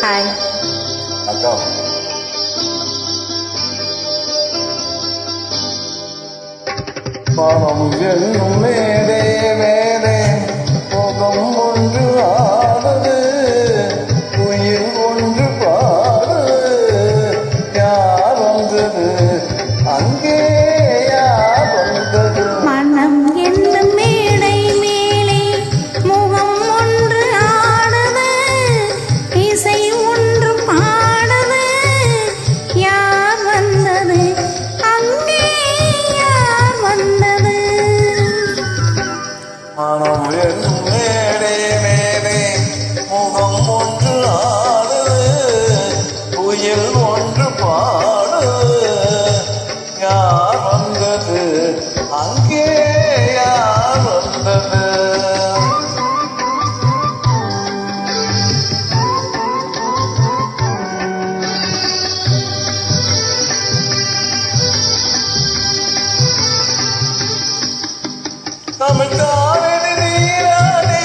Hi அக்கா. மனம் என்னும் மேலே மேலே முகம் ஒன்று ஆடுது, உயிர் ஒன்று பாடுது, யார் வந்தது அங்கே, யார் வந்தது? மனம் என்னும் மேடை மேலே முகம் ஒன்று ஆடுது, இசை ஒன்று பாடுது, யார் வந்தது அங்கே, யார் வந்தது? மனம் என்னும் மேலே மேலே முகம் ஒன்று ஆடுது, உயிர் ஒன்று பாடுது, யார் வந்தது அங்கே, யார் வந்தது? தமிழ் காவிரி நீராடி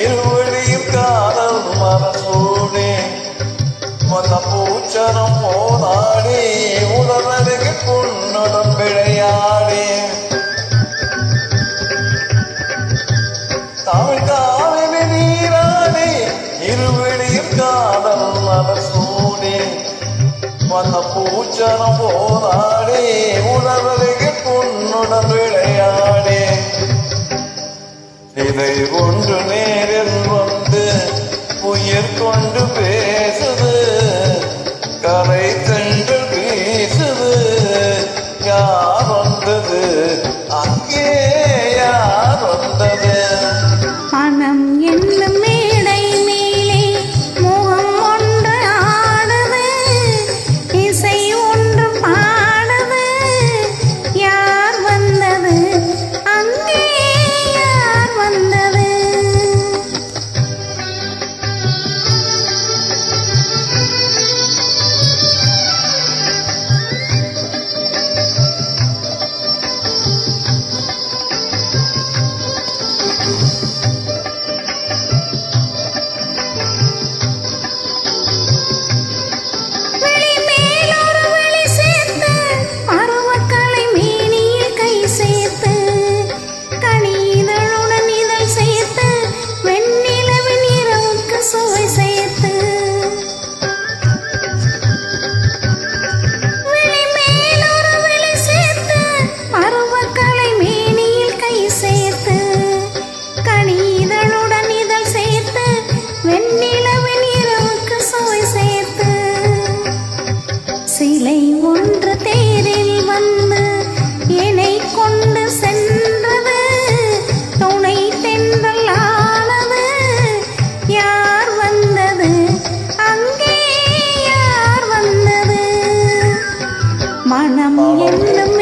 இருவழியும் காதல் மனசூடி வந்த பூச்சரம் போராடி உடனருகு பொன்னுடன் விளையாடி. தமிழ் காவிரி நீராடி இருவழியும் காதல் மனசூடி வந்த பூச்சரம் போராடி உடனருகு பொன்னுடன் விளையாடி. இதை ஒன்று நேரில் வந்து உயிர் கொண்டு பேசுது, கரை தென்றல் வீசுது, யார் வந்தது அங்கே, யார் வந்தது? மனம் என்னும் மேடை மேலே முகம் ஒன்று ஆடுது, இசை ஒன்று பாடுது, யார் வந்தது அங்கே, யார் வந்தது? விழி மேலொரு விழி சேர்த்து, பருவக்கலை மேனியில் கை சேர்த்து, கனிதழுடன் இதழ் சேர்த்து, வெண்ணிலவின் இரவுக்கு சுவை சேர்த்து. விழி மேலொரு விழி சேர்த்து, பருவக்கலை மேனியில் கை சேர்த்து, கனிதழுடன் இதழ் சேர்த்து, வெண்ணிலவின் இரவுக்கு சுவை சேர்த்து. சிலை ஒன்று தேரில் வந்து என்னை கொண்டு சென்றது, துணை தென்றல் ஆனது, யார் வந்தது அங்கே, யார் வந்தது? மனம் என்னும்